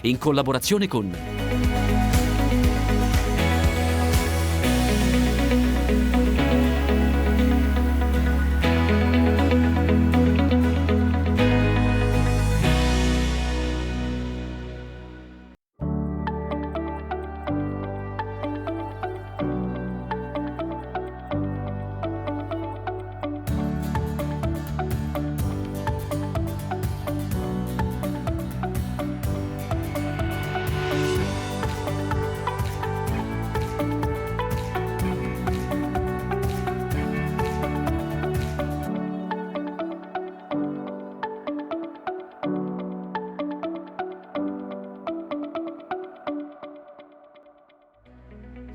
in collaborazione con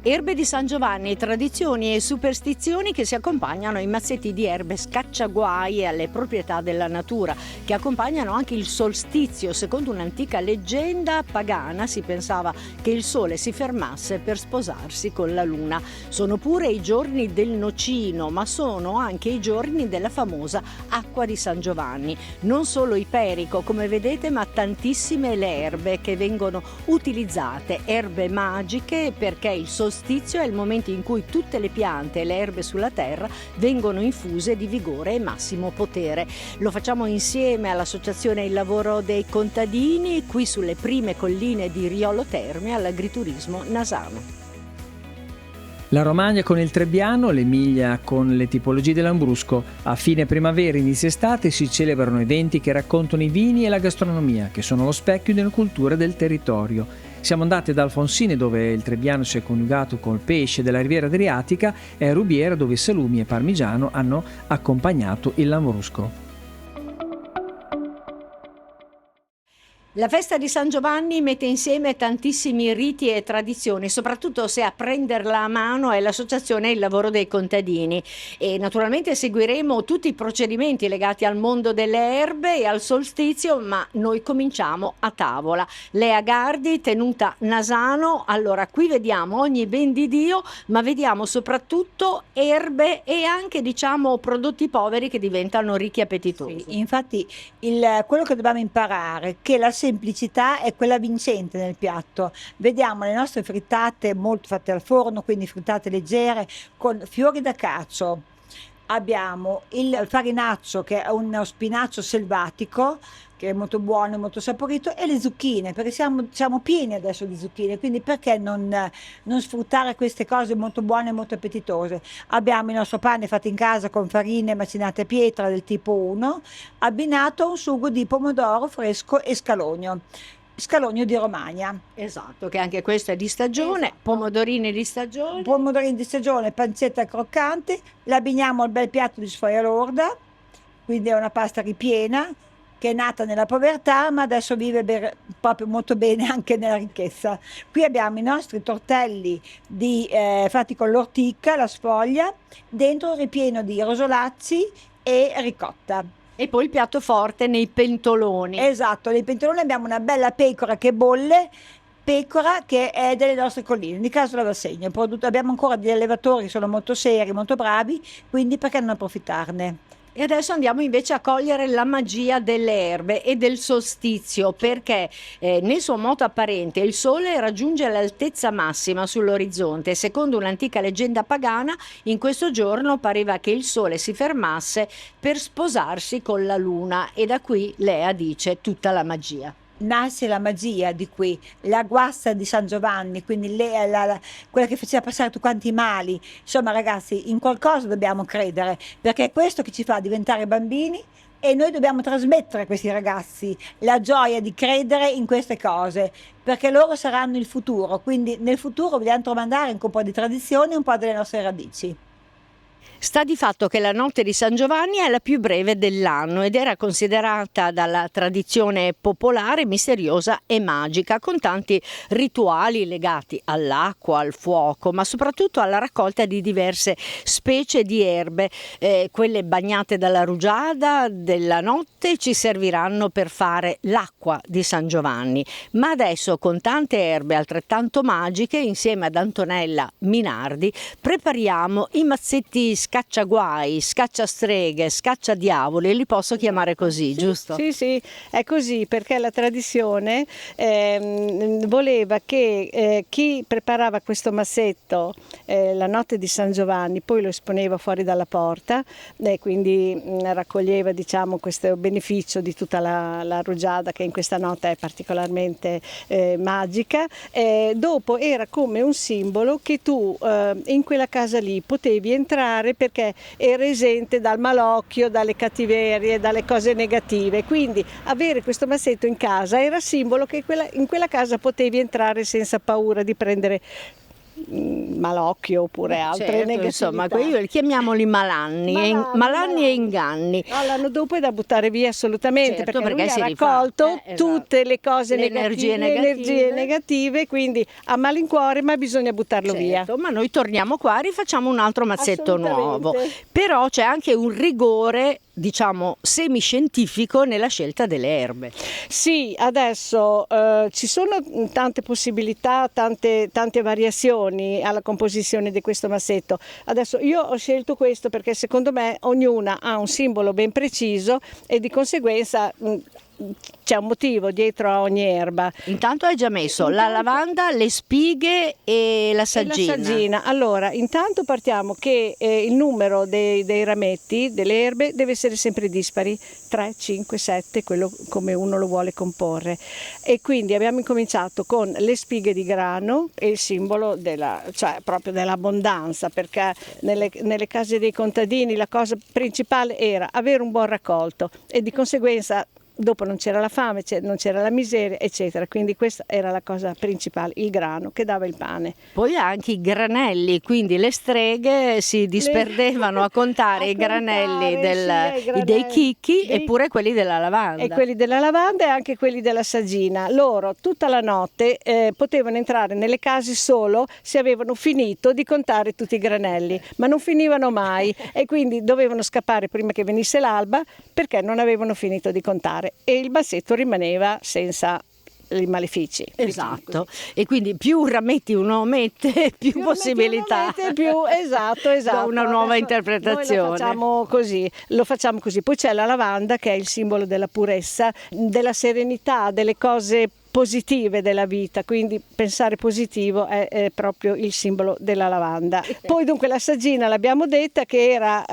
Erbe di San Giovanni, tradizioni e superstizioni che si accompagnano ai mazzetti di erbe scacciaguai e alle proprietà della natura, che accompagnano anche il solstizio. Secondo un'antica leggenda pagana si pensava che il sole si fermasse per sposarsi con la luna. Sono pure i giorni del nocino, ma sono anche i giorni della famosa acqua di San Giovanni. Non solo iperico, come vedete, ma tantissime le erbe che vengono utilizzate, erbe magiche, perché il solstizio è il momento in cui tutte le piante e le erbe sulla terra vengono infuse di vigore e massimo potere. Lo facciamo insieme all'Associazione Il Lavoro dei Contadini, qui sulle prime colline di Riolo Terme, all'agriturismo nasano. La Romagna con il Trebbiano, l'Emilia con le tipologie dell'Ambrusco. A fine primavera e inizio estate si celebrano eventi che raccontano i vini e la gastronomia, che sono lo specchio della cultura del territorio. Siamo andati ad Alfonsine, dove il Trebbiano si è coniugato col pesce della Riviera Adriatica, e a Rubiera, dove salumi e parmigiano hanno accompagnato il Lambrusco. La festa di San Giovanni mette insieme tantissimi riti e tradizioni, soprattutto se a prenderla a mano è l'Associazione Il Lavoro dei Contadini, e naturalmente seguiremo tutti i procedimenti legati al mondo delle erbe e al solstizio, ma noi cominciamo a tavola. Lea Gardi, tenuta Nasano. Allora, qui vediamo ogni ben di Dio, ma vediamo soprattutto erbe e anche, diciamo, prodotti poveri che diventano ricchi e appetitosi. Sì, infatti quello che dobbiamo imparare è che la semplicità è quella vincente nel piatto. Vediamo le nostre frittate molto fatte al forno, quindi frittate leggere con fiori d'acacio. Abbiamo il farinaccio, che è uno spinacio selvatico che è molto buono e molto saporito, e le zucchine, perché siamo pieni adesso di zucchine, quindi perché non sfruttare queste cose molto buone e molto appetitose. Abbiamo il nostro pane fatto in casa con farine macinate a pietra del tipo 1, abbinato a un sugo di pomodoro fresco e scalogno di Romagna. Esatto, che anche questo è di stagione, esatto. Pomodorini di stagione, pancetta croccante, l'abbiniamo al bel piatto di sfoglia lorda, quindi è una pasta ripiena, che è nata nella povertà ma adesso vive proprio molto bene anche nella ricchezza. Qui abbiamo i nostri tortelli fatti con l'ortica, la sfoglia, dentro un ripieno di rosolacci e ricotta. E poi il piatto forte nei pentoloni. Esatto, nei pentoloni abbiamo una bella pecora che bolle, pecora che è delle nostre colline, di Caso Lavassegno. Abbiamo ancora degli allevatori che sono molto seri, molto bravi, quindi perché non approfittarne? E adesso andiamo invece a cogliere la magia delle erbe e del solstizio, perché nel suo moto apparente il sole raggiunge l'altezza massima sull'orizzonte. Secondo un'antica leggenda pagana, in questo giorno pareva che il sole si fermasse per sposarsi con la luna, e da qui Lea dice tutta la magia. Nasce la magia di qui, la guassa di San Giovanni, quindi quella che faceva passare tutti quanti i mali. Insomma, ragazzi, in qualcosa dobbiamo credere, perché è questo che ci fa diventare bambini, e noi dobbiamo trasmettere a questi ragazzi la gioia di credere in queste cose, perché loro saranno il futuro. Quindi nel futuro vogliamo tramandare anche un po' di tradizione e un po' delle nostre radici. Sta di fatto che la notte di San Giovanni è la più breve dell'anno ed era considerata dalla tradizione popolare misteriosa e magica, con tanti rituali legati all'acqua, al fuoco, ma soprattutto alla raccolta di diverse specie di erbe. Quelle bagnate dalla rugiada della notte ci serviranno per fare l'acqua di San Giovanni. Ma adesso, con tante erbe altrettanto magiche, insieme ad Antonella Minardi, prepariamo i mazzetti questi scacciaguai, scacciastreghe, scacciadiavoli, li posso chiamare così, giusto? Sì, sì, è così, perché la tradizione voleva che chi preparava questo massetto la notte di San Giovanni poi lo esponeva fuori dalla porta, quindi raccoglieva, diciamo, questo beneficio di tutta la rugiada che in questa notte è particolarmente magica. Dopo era come un simbolo che tu in quella casa lì potevi entrare perché era esente dal malocchio, dalle cattiverie, dalle cose negative, quindi avere questo massetto in casa era simbolo che in quella casa potevi entrare senza paura di prendere malocchio oppure altre negatività. Insomma, chiamiamoli malanni e inganni. No, l'anno dopo è da buttare via assolutamente, Certo, perché lui si ha rifà. raccolto Esatto. tutte le cose Le negative, energie negative, quindi a malincuore, ma bisogna buttarlo via. Certo, ma noi torniamo qua e rifacciamo un altro mazzetto nuovo. Assolutamente. Però c'è anche un rigore, diciamo, semiscientifico nella scelta delle erbe. Sì, adesso ci sono tante possibilità, tante variazioni alla composizione di questo massetto. Adesso io ho scelto questo perché secondo me ognuna ha un simbolo ben preciso e di conseguenza c'è un motivo dietro a ogni erba. Intanto hai già messo la lavanda, le spighe e la saggina. Allora, intanto partiamo che il numero dei rametti, delle erbe, deve essere sempre dispari, 3, 5, 7, quello come uno lo vuole comporre. E quindi abbiamo incominciato con le spighe di grano, e il simbolo cioè proprio dell'abbondanza, perché nelle case dei contadini la cosa principale era avere un buon raccolto e di conseguenza dopo non c'era la fame, non c'era la miseria, eccetera. Quindi questa era la cosa principale, il grano che dava il pane. Poi anche i granelli, quindi le streghe si disperdevano a contare i granelli dei chicchi eppure quelli della lavanda. E quelli della lavanda e anche quelli della saggina. Loro tutta la notte potevano entrare nelle case solo se avevano finito di contare tutti i granelli, ma non finivano mai e quindi dovevano scappare prima che venisse l'alba perché non avevano finito di contare. E il massetto rimaneva senza i malefici. Esatto, e quindi più rametti uno mette, più possibilità. Esatto. Da una nuova interpretazione. Noi lo facciamo così. Poi c'è la lavanda che è il simbolo della purezza, della serenità, delle cose positive della vita, quindi pensare positivo è proprio il simbolo della lavanda. Poi dunque la saggina l'abbiamo detta che era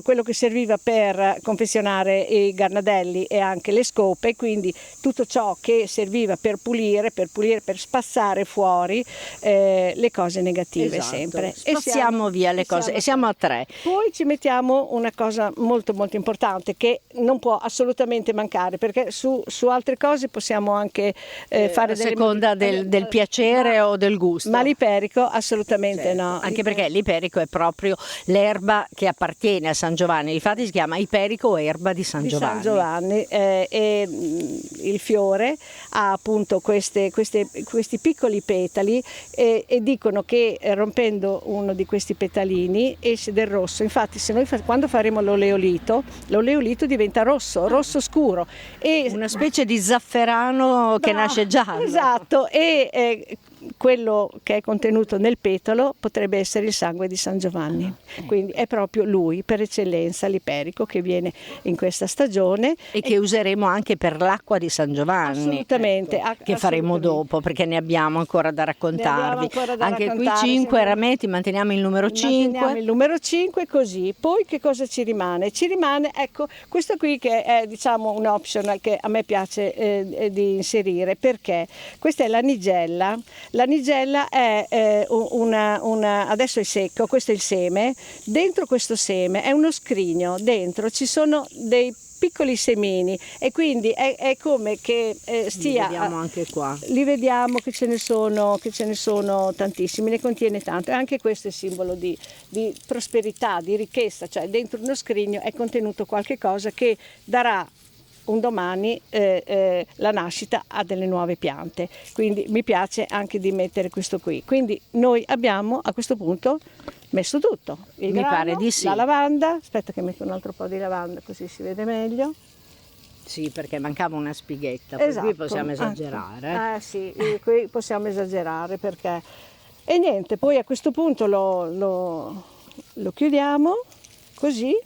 quello che serviva per confezionare i garnadelli e anche le scope, quindi tutto ciò che serviva per pulire, per spazzare fuori le cose negative. Esatto. Sempre. Spaziamo via le cose e siamo a 3. Poi ci mettiamo una cosa molto molto importante che non può assolutamente mancare, perché su altre cose possiamo anche fare a seconda del piacere o del gusto. Ma l'iperico assolutamente no. Anche perché l'iperico è proprio l'erba che appartiene a San Giovanni, infatti si chiama iperico o erba di San Giovanni. E il fiore ha appunto questi piccoli petali e dicono che rompendo uno di questi petalini esce del rosso. Infatti se noi quando faremo l'oleolito diventa rosso scuro e una specie di zafferano che nasce giallo. Esatto, e quello che è contenuto nel petalo potrebbe essere il sangue di San Giovanni. Quindi è proprio lui per eccellenza, l'iperico, che viene in questa stagione e che useremo anche per l'acqua di San Giovanni. Assolutamente. Che faremo dopo, perché ne abbiamo ancora da raccontarvi. Anche qui 5 rametti, manteniamo il numero 5. Manteniamo il numero 5 così. Poi che cosa ci rimane? Ci rimane, ecco, questo qui che è diciamo un optional che a me piace di inserire, perché questa è la nigella. La nigella è adesso è secco, questo è il seme. Dentro questo seme è uno scrigno, dentro ci sono dei piccoli semini e quindi è come che stia. Li vediamo anche qua. Li vediamo che ce ne sono tantissimi, ne contiene tanto. E anche questo è simbolo di prosperità, di ricchezza, cioè dentro uno scrigno è contenuto qualche cosa che darà un domani la nascita a delle nuove piante, quindi mi piace anche di mettere questo qui. Quindi noi abbiamo a questo punto messo tutto, il grano, pare di sì. La lavanda, aspetta che metto un altro po' di lavanda così si vede meglio. Sì, perché mancava una spighetta, per Esatto. cui possiamo esagerare. Sì, qui possiamo esagerare perché. E niente, poi a questo punto lo lo chiudiamo così.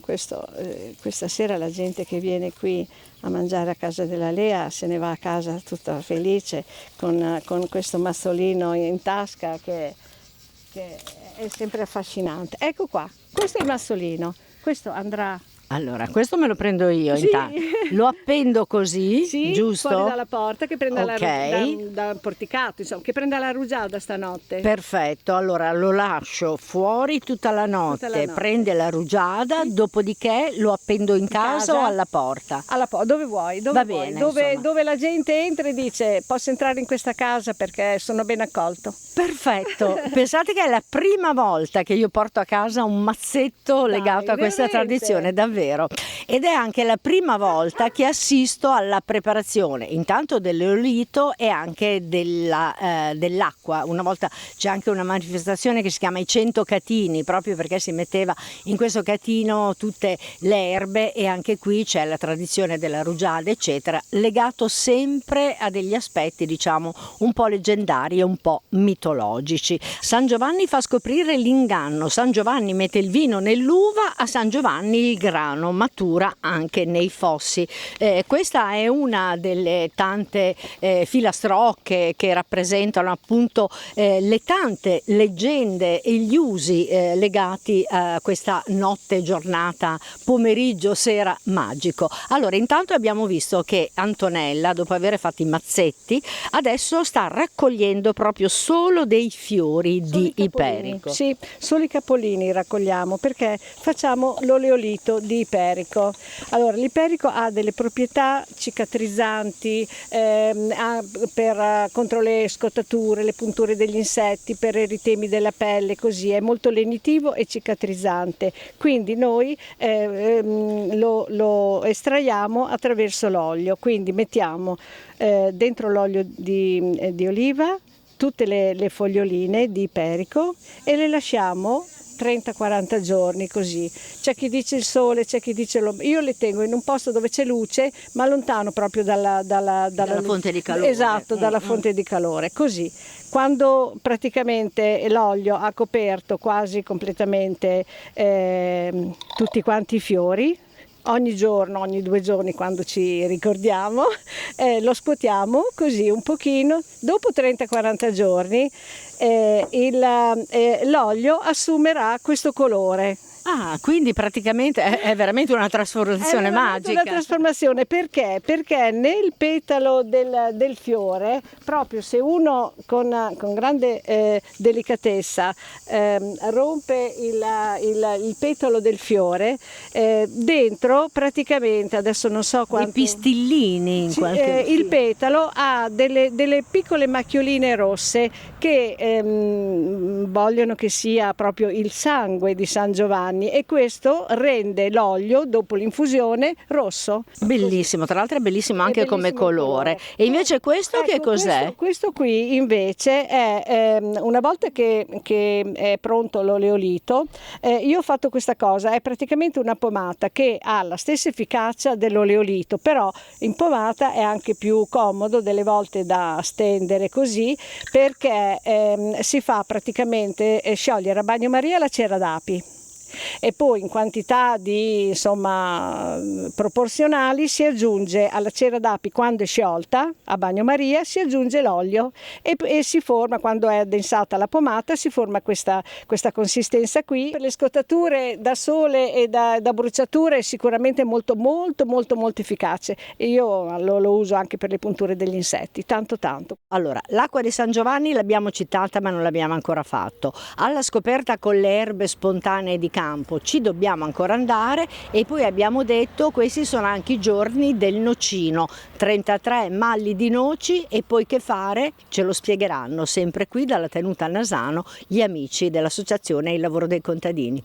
Questa sera la gente che viene qui a mangiare a casa della Lea se ne va a casa tutta felice con questo mazzolino in tasca che è sempre affascinante. Ecco qua, questo è il mazzolino, questo andrà. Allora, questo me lo prendo io Sì. intanto. Lo appendo così, Sì, giusto? fuori dalla porta, che prenda Ok. dal porticato, insomma, che prenda la rugiada stanotte. Perfetto, allora lo lascio fuori tutta la notte, Tutta la notte. prende la rugiada, Sì. dopodiché lo appendo in casa o alla porta? Dove vuoi, Va vuoi, bene, dove, insomma. dove la gente entra e dice posso entrare in questa casa perché sono ben accolto. Perfetto, pensate che è la prima volta che io porto a casa un mazzetto Dai, legato a questa veramente? tradizione, davvero. Ed è anche la prima volta che assisto alla preparazione intanto dell'eolito e anche dell'acqua. Una volta c'è anche una manifestazione che si chiama i 100 catini, proprio perché si metteva in questo catino tutte le erbe, e anche qui c'è la tradizione della rugiada, eccetera, legato sempre a degli aspetti, diciamo, un po' leggendari e un po' mitologici. San Giovanni fa scoprire l'inganno, San Giovanni mette il vino nell'uva, a San Giovanni il grano matura anche nei fossi. Questa è una delle tante filastrocche che rappresentano appunto le tante leggende e gli usi legati a questa notte, giornata, pomeriggio, sera magico. Allora, intanto abbiamo visto che Antonella, dopo aver fatto i mazzetti, adesso sta raccogliendo proprio solo dei fiori Solo di i capolini. iperico. Sì, solo i capolini raccogliamo perché facciamo l'oleolito di iperico. Allora, l'iperico ha delle proprietà cicatrizzanti contro le scottature, le punture degli insetti, per i eritemi della pelle, così è molto lenitivo e cicatrizzante. Quindi noi lo estraiamo attraverso l'olio, quindi mettiamo dentro l'olio di oliva tutte le foglioline di iperico e le lasciamo 30-40 giorni così. C'è chi dice il sole, c'è chi dice l'ombra. Io le tengo in un posto dove c'è luce, ma lontano proprio dalla fonte di calore. Esatto, dalla fonte di calore. Così, quando praticamente l'olio ha coperto quasi completamente tutti quanti i fiori, ogni giorno, ogni 2 giorni, quando ci ricordiamo, lo scuotiamo così un pochino. Dopo 30-40 giorni l'olio assumerà questo colore. Ah, quindi praticamente è veramente una trasformazione È veramente magica. una trasformazione, perché? Perché nel petalo del fiore, proprio se uno con grande delicatezza rompe il petalo del fiore, dentro praticamente, adesso non so I quanto... pistillini in qualche il petalo ha delle piccole macchioline rosse che vogliono che sia proprio il sangue di San Giovanni, e questo rende l'olio dopo l'infusione rosso. Bellissimo, tra l'altro è bellissimo È anche come bellissimo il colore. E invece questo che Ecco, cos'è? questo qui invece è una volta che è pronto l'oleolito, io ho fatto questa cosa, è praticamente una pomata che ha la stessa efficacia dell'oleolito, però in pomata è anche più comodo delle volte da stendere così, perché si fa praticamente sciogliere a bagnomaria la cera d'api. E poi in quantità proporzionali si aggiunge alla cera d'api, quando è sciolta a bagnomaria, si aggiunge l'olio e si forma, quando è addensata la pomata, si forma questa consistenza qui. Per le scottature da sole e da bruciature è sicuramente molto efficace, e io lo uso anche per le punture degli insetti, tanto. Allora, l'acqua di San Giovanni l'abbiamo citata ma non l'abbiamo ancora fatto. Alla scoperta con le erbe spontanee di campo ci dobbiamo ancora andare, e poi abbiamo detto questi sono anche i giorni del nocino, 33 malli di noci, e poi che fare ce lo spiegheranno sempre qui dalla Tenuta Nasano gli amici dell'associazione Il Lavoro dei Contadini.